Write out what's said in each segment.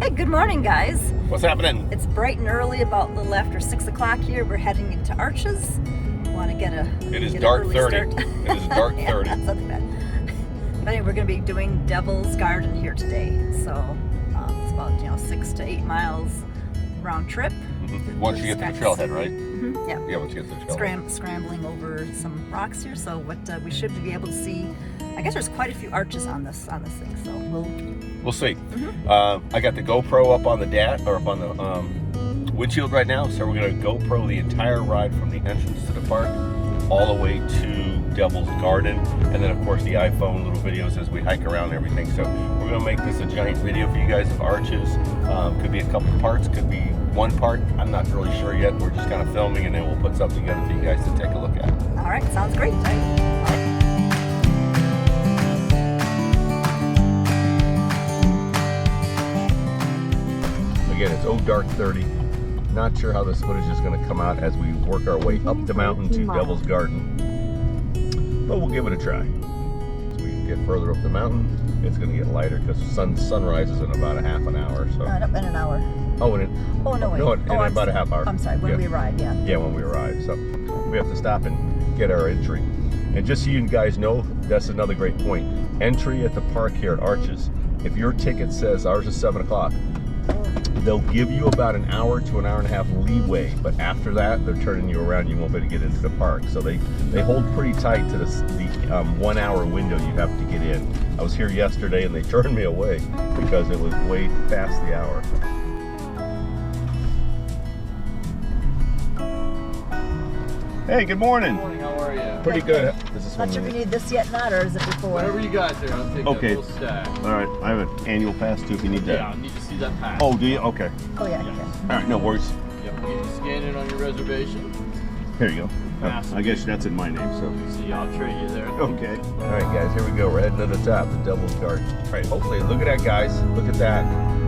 Hey, good morning, guys. What's happening? It's bright and early, about a little after 6 o'clock here. We're heading into Arches. Want to get a It is dark 30. Start. It is dark 30. Yeah, that's not bad. But anyway, we're going to be doing Devil's Garden here today. So it's about 6 to 8 miles round trip. Once you get to the trailhead, right? Yeah. Yeah, once you get to the trailhead. Scrambling over some rocks here. So what we should be able to see, I guess there's quite a few arches on this thing. So We'll see. I got the GoPro up on the up on the windshield right now, so we're going to GoPro the entire ride from the entrance to the park all the way to Devil's Garden, and then of course the iPhone little videos as we hike around and everything. So we're going to make this a giant video for you guys of arches. Could be a couple parts, could be one part. I'm not really sure yet. We're just kind of filming, and then we'll put something together for you guys to take a look at. All right, sounds great. All right. Again, it's dark 30. Not sure how this footage is going to come out as we work our way up the mountain to Devil's Garden, but we'll give it a try. As we get further up the mountain, it's going to get lighter because sun rises in about a half an hour. So in an hour. Oh, no, wait. in about a half hour. I'm sorry, when we arrive, yeah. Yeah, when we arrive. So we have to stop and get our entry. And just so you guys know, that's another great point. Entry at the park here at Arches. If your ticket says ours is 7 o'clock, they'll give you about an hour to an hour and a half leeway, but after that, they're turning you around. You won't be able to get into the park. So they hold pretty tight to the 1 hour window you have to get in. I was here yesterday and they turned me away because it was way past the hour. Hey, good morning. Good morning, how are you? Pretty good. Is this Not sure if you need this yet or not, or is it before? Whatever you got there, I'll take Okay. that little stack. All right, I have an annual pass too if you need that. Yeah, I'll need to see that pass. Oh, do you? Okay. Oh, yeah. Yes. All right, no worries. Yep, you need to scan in on your reservation. Here you go. Pass. I guess that's in my name, so. See, I'll trade you there. Okay. All right, guys, here we go. We're heading to the top, the Devil's Garden. All right, hopefully, look at that, guys. Look at that.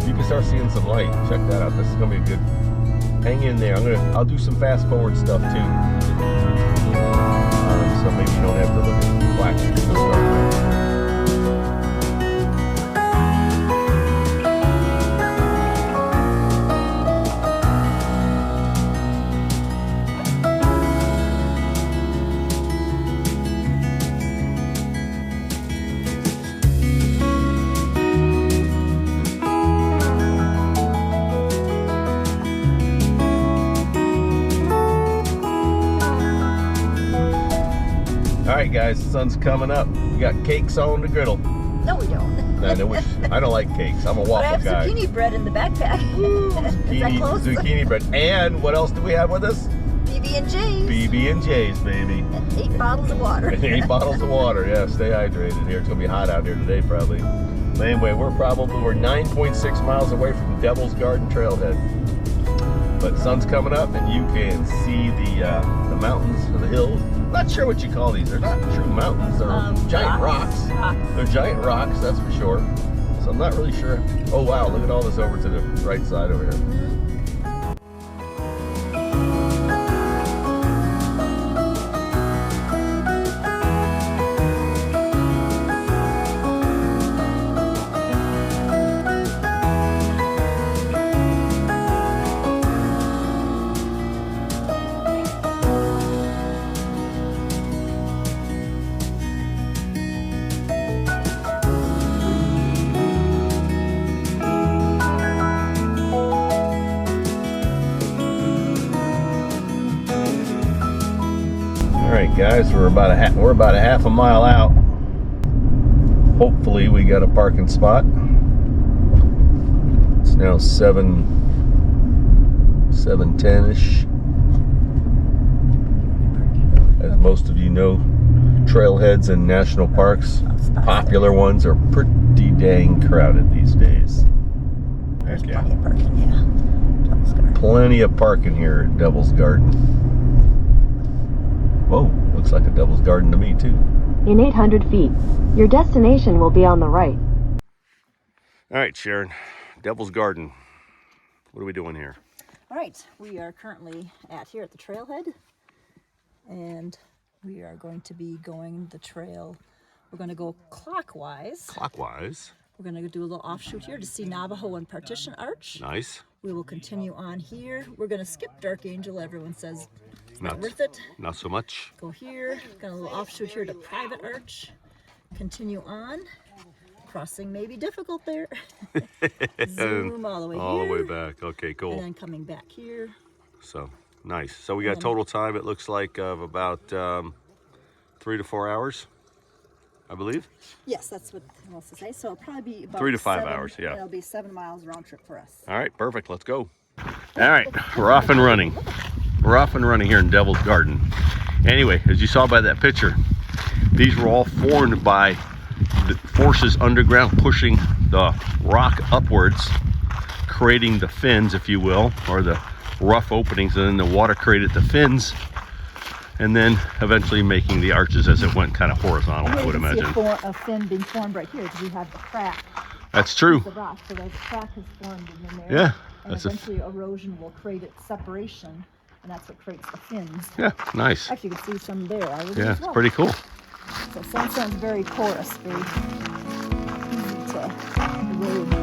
You can start seeing some light. Check that out. This is gonna be a good. Hang in there. I'll do some fast forward stuff too. So maybe you don't have to look at black screen to start with. Alright guys, the sun's coming up. We got cakes on the griddle. No, we don't. I don't like cakes. I'm a waffle But I have guy. zucchini bread in the backpack. Is that close? Zucchini bread. And what else do we have with us? BB&J's. BB&J's, baby. And 8 bottles of water. And 8 bottles of water. Yeah, stay hydrated here. It's going to be hot out here today probably. But anyway, we're 9.6 miles away from Devil's Garden Trailhead. But sun's coming up and you can see the mountains or the hills. Not sure what you call these. They're not true mountains. They're giant rocks. They're giant rocks, that's for sure. So I'm not really sure. Oh wow, look at all this over to the right side over here. Alright guys, we're about a half a mile out. Hopefully we got a parking spot. It's now 7:10ish. As most of you know, trailheads and national parks, popular ones, are pretty dang crowded these days. There's plenty of parking, yeah. Devil's Garden. Plenty of parking here at Devil's Garden. Whoa, looks like a Devil's Garden to me too. In 800 feet, your destination will be on the right. All right, Sharon, Devil's Garden. What are we doing here? All right, we are currently here at the trailhead, and we are going to be going the trail. We're going to go clockwise. Clockwise. We're going to do a little offshoot here to see Navajo and Partition Arch. Nice. We will continue on here. We're going to skip Dark Angel. Everyone says it's not Not worth it. Not so much. Go here. Got a little offshoot here to Private Arch. Continue on. Crossing may be difficult there. Zoom all the way All here. the way back. Okay, cool. And then coming back here. So nice. So we got total time, it looks like, of about 3 to 4 hours, I believe. Yes, that's what it wants to say. So it'll probably be about 3 to 5 7 hours, yeah. It'll be 7 miles round trip for us. All right, perfect. Let's go. All right, we're off and running. We're off and running here in Devil's Garden. Anyway, as you saw by that picture, these were all formed by the forces underground pushing the rock upwards, creating the fins, if you will, or the rough openings, and then the water created the fins, and then eventually making the arches as it went kind of horizontal, I would imagine. A fin being formed right here because we have the crack. That's true. The rock, so the crack is formed in there. Yeah. And eventually erosion will create its separation, and that's what creates the fins. Yeah, nice. Actually, you can see some there. Yeah, it's pretty cool. So sandstone's very porous, very easy to erode.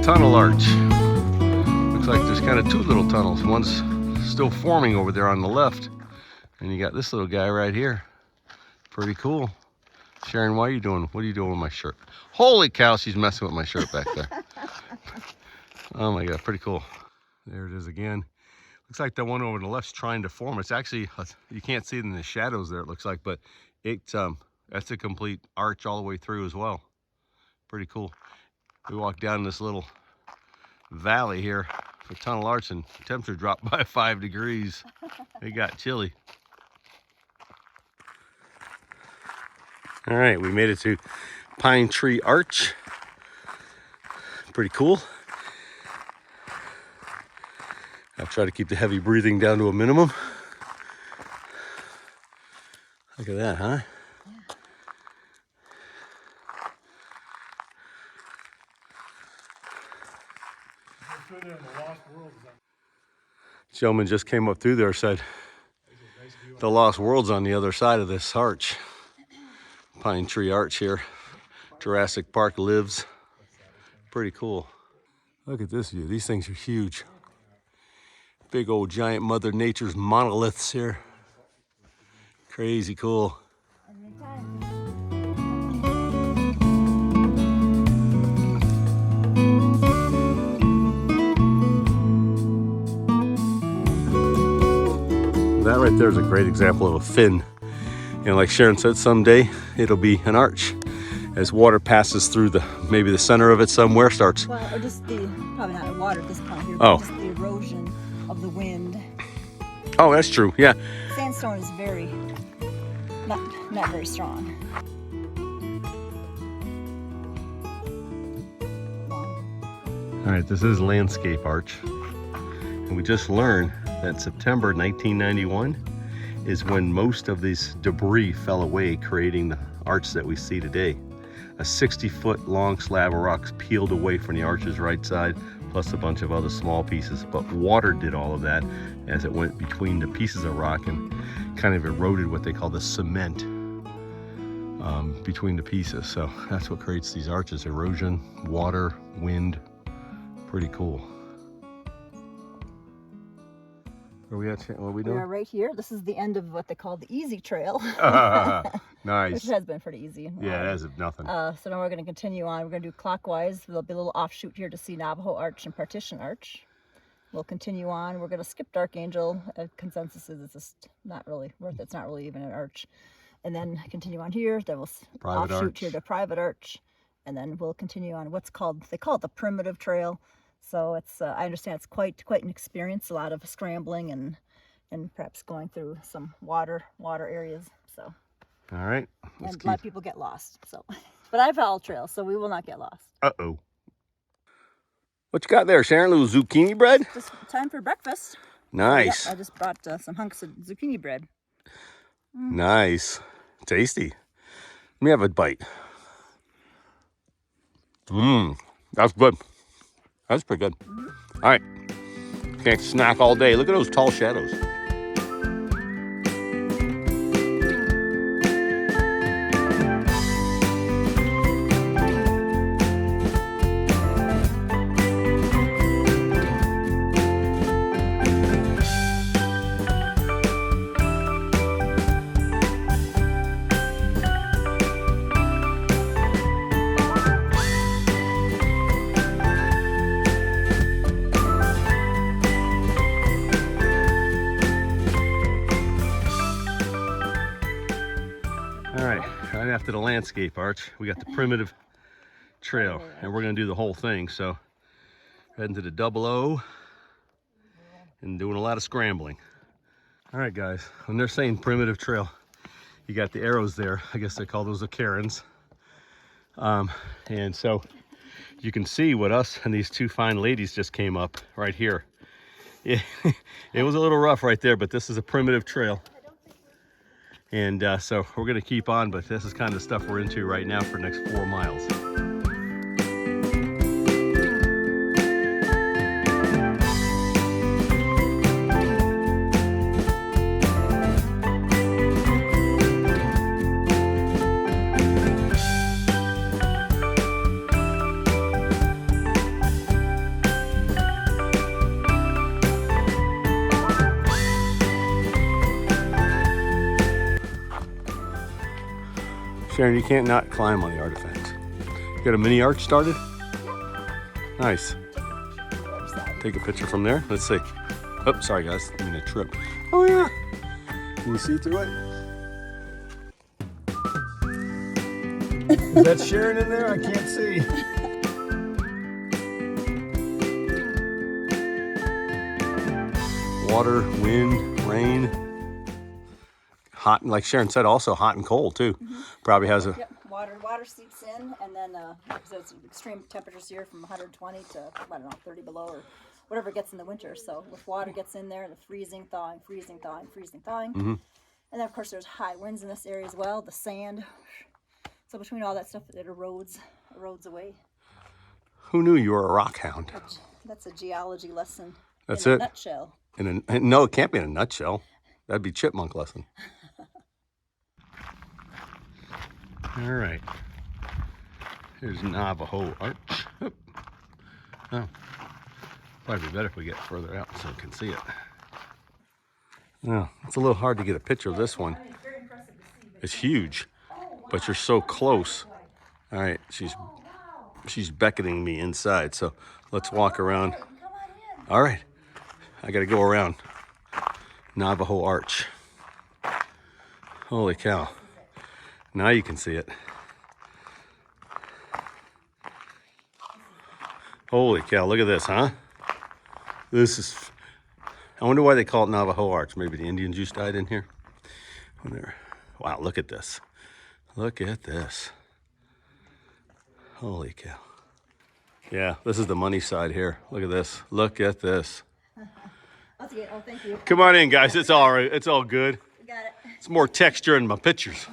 Tunnel arch. Looks like there's kind of 2 little tunnels. One's still forming over there on the left, and you got this little guy right here. Pretty cool. Sharon, what are you doing with my shirt? Holy cow, she's messing with my shirt back there. Oh my god, pretty cool. There it is again. Looks like the one over on the left's trying to form. It's actually, you can't see it in the shadows there, it looks like, but that's a complete arch all the way through as well. Pretty cool. We walked down this little valley here for Tunnel Arch, and temperature dropped by 5 degrees. It got chilly. All right, we made it to Pine Tree Arch. Pretty cool. I'll try to keep the heavy breathing down to a minimum. Look at that, huh? Gentleman just came up through there, said the Lost World's on the other side of this arch. Pine Tree Arch here. Jurassic Park lives. Pretty cool. Look at this view. These things are huge. Big old giant Mother Nature's monoliths here. Crazy cool. That right there is a great example of a fin. You know, like Sharon said, someday it'll be an arch. As water passes through maybe the center of it somewhere, starts. Well, or just probably not water at this point here, Oh. but just the erosion of the wind. Oh, that's true, yeah. Sandstone is not very strong. All right, this is Landscape Arch. And we just learned that September 1991 is when most of this debris fell away, creating the arch that we see today. A 60-foot long slab of rocks peeled away from the arch's right side, plus a bunch of other small pieces. But water did all of that as it went between the pieces of rock and kind of eroded what they call the cement between the pieces. So that's what creates these arches: erosion, water, wind. Pretty cool. Where are we at? What are we doing? We are right here. This is the end of what they call the easy trail. Nice. Which has been pretty easy. Yeah, it is nothing. So now we're going to continue on. We're going to do clockwise. There'll be a little offshoot here to see Navajo Arch and Partition Arch. We'll continue on. We're going to skip Dark Angel. Consensus is it's just not really worth it. It's not really even an arch. And then continue on here. Then we'll offshoot here to Private Arch. And then we'll continue on what's called, they call it the Primitive Trail. So it's, I understand it's quite an experience, a lot of scrambling and perhaps going through some water areas. So. All right. And a lot of people get lost. So, but I follow trails, so we will not get lost. Uh-oh. What you got there, Sharon? A little zucchini bread? Just time for breakfast. Nice. I just brought some hunks of zucchini bread. Nice. Tasty. Let me have a bite. That's good. That's pretty good. All right. Can't snack all day. Look at those tall shadows. All right, right after the landscape arch, we got the primitive trail, and we're gonna do the whole thing. So heading to the 00 and doing a lot of scrambling. All right, guys, when they're saying primitive trail, you got the arrows there. I guess they call those the Karens. And so you can see what us and these two fine ladies just came up right here. Yeah, it was a little rough right there, but this is a primitive trail. And so we're gonna keep on, but this is kind of stuff we're into right now for the next 4 miles. Sharon, you can't not climb on the artifacts. You got a mini arch started? Nice. Take a picture from there. Let's see. Oh, sorry guys, I mean a trip. Oh yeah. Can you see through it? Is that Sharon in there? I can't see. Water, wind, rain. Hot, like Sharon said, also hot and cold too. Probably has a... Yep, water seeps in, and then so it's extreme temperatures here from 120 to, I don't know, 30 below or whatever it gets in the winter. So if water gets in there, the freezing, thawing, freezing, thawing, freezing, thawing. And then of course there's high winds in this area as well, the sand. So between all that stuff, it erodes away. Who knew you were a rock hound? That's a geology lesson. That's in it? a nutshell. No, it can't be in a nutshell. That'd be chipmunk lesson. All right. Here's Navajo Arch. Oop. Oh, probably better if we get further out so we can see it. No, it's a little hard to get a picture of this one. It's huge, but you're so close. All right, she's beckoning me inside, so let's walk around. All right, I gotta go around Navajo Arch. Holy cow. Now you can see it. Holy cow, look at this, huh? This is, I wonder why they call it Navajo Arch. Maybe the Indians just died in here. Wow, look at this. Look at this. Holy cow. Yeah, this is the money side here. Look at this. Look at this. Oh, thank you. Come on in, guys. It's all right. It's all good. Got it. It's more texture in my pictures.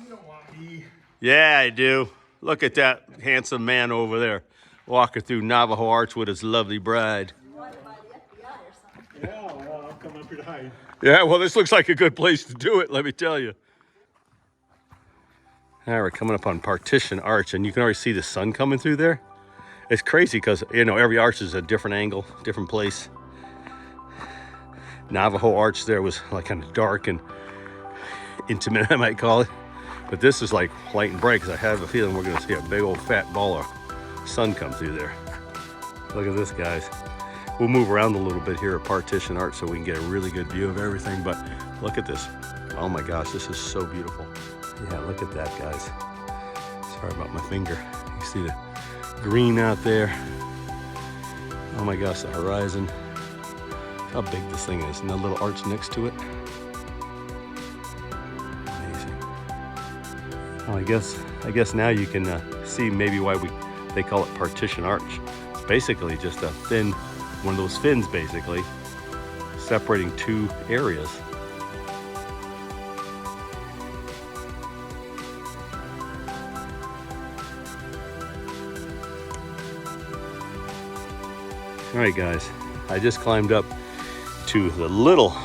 Yeah, I do. Look at that handsome man over there walking through Navajo Arch with his lovely bride. Yeah, well, I'll come up here to hide. Yeah, well, this looks like a good place to do it, let me tell you. Now we're coming up on Partition Arch, and you can already see the sun coming through there. It's crazy because, you know, every arch is a different angle, different place. Navajo Arch there was like kind of dark and intimate, I might call it. But this is like light and bright because I have a feeling we're gonna see a big old fat ball of sun come through there. Look at this, guys. We'll move around a little bit here at Partition Arch so we can get a really good view of everything, but look at this. Oh my gosh, this is so beautiful. Yeah, look at that, guys. Sorry about my finger. You see the green out there. Oh my gosh, the horizon. How big this thing is, and the little arch next to it. Amazing. Well, I guess now you can see maybe why they call it Partition Arch. It's basically just a fin, one of those fins basically, separating two areas. All right, guys, I just climbed up to the little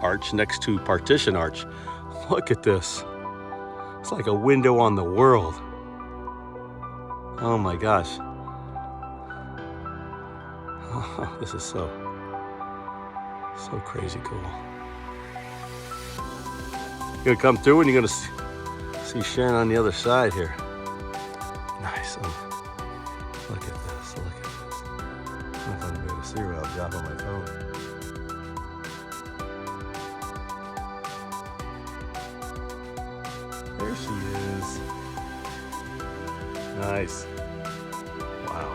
arch next to Partition Arch. Look at this. It's like a window on the world. Oh my gosh. Oh, this is so crazy cool. You're gonna come through and you're gonna see Sharon on the other side here. Nice. Look at this, look at this. I don't know if I'm gonna be able to see her without dropping my phone. There she is. Nice. Wow.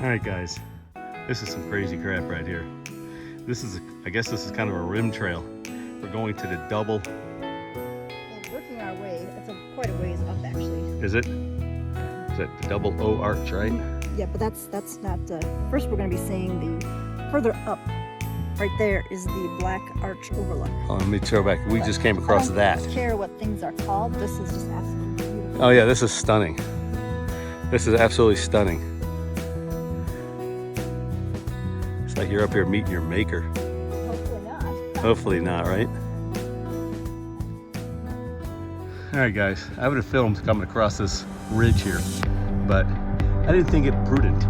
All right, guys, this is some crazy crap right here. This is, I guess this is kind of a rim trail. We're going to the double. Well, working our way, it's quite a ways up actually. Is it? Is that the double O arch, right? Yeah, but that's not, first we're gonna be seeing the, further up, right there is the black arch overlook. Oh, let me throw back. We just came across that. I don't care what things are called, this is just absolutely beautiful. Oh yeah, this is stunning. This is absolutely stunning. It's like you're up here meeting your maker. Hopefully not. Hopefully not, right? All right, guys, I would have filmed coming across this ridge here, but I didn't think it prudent.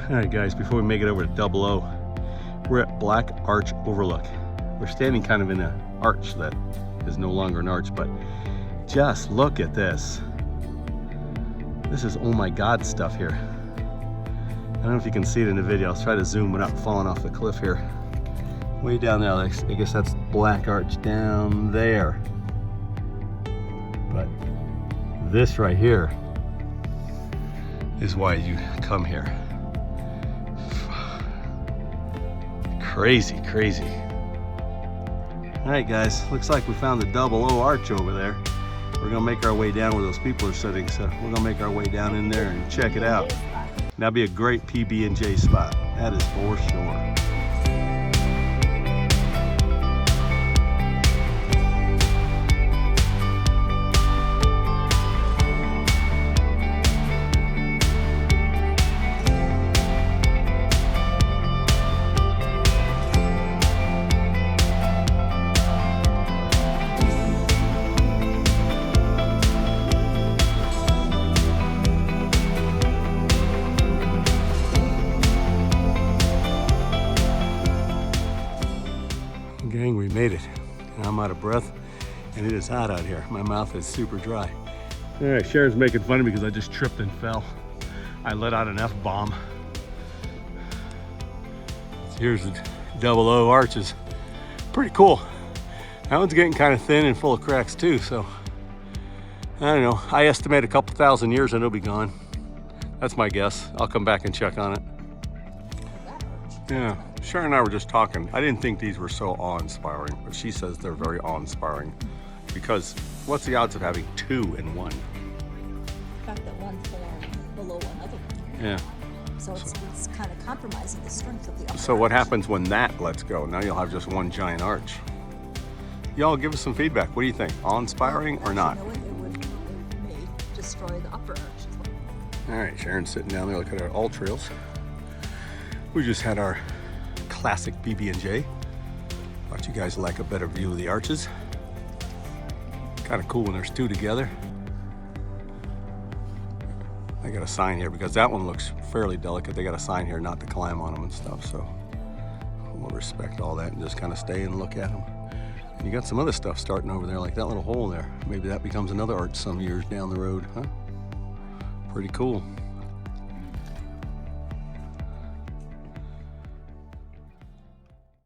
All right, guys, before we make it over to Double O, we're at Black Arch Overlook. We're standing kind of in an arch that is no longer an arch, but just look at this. This is oh my God stuff here. I don't know if you can see it in the video. I'll try to zoom without falling off the cliff here. Way down there, I guess that's Black Arch down there. But this right here is why you come here. Crazy, crazy. All right, guys, looks like we found the Double O arch over there. We're gonna make our way down where those people are sitting, so we're gonna make our way down in there and check it out. That'd be a great PB&J spot. That is for sure. Gang, we made it. And I'm out of breath and it is hot out here. My mouth is super dry. All right, Sharon's making fun of me because I just tripped and fell. I let out an F-bomb. Here's the Double O arches. Pretty cool. That one's getting kind of thin and full of cracks too, so I don't know. I estimate a couple thousand years and it'll be gone. That's my guess. I'll come back and check on it. Yeah, Sharon and I were just talking. I didn't think these were so awe-inspiring, but she says they're very awe-inspiring because what's the odds of having two in one? The fact that one forms below another one. Yeah. So it's kind of compromising the strength of the upper So what arch. happens when that lets go? Now you'll have just one giant arch. Y'all give us some feedback. What do you think? Awe-inspiring or not? Actually, no, it may destroy the upper arch as well. All right, Sharon's sitting down there looking at our all trails. We just had our classic PB&J. Thought you guys like a better view of the arches. Kind of cool when there's two together. I got a sign here because that one looks fairly delicate. They got a sign here not to climb on them and stuff, so we'll respect all that and just kind of stay and look at them. You got some other stuff starting over there, like that little hole there. Maybe that becomes another arch some years down the road, huh? Pretty cool.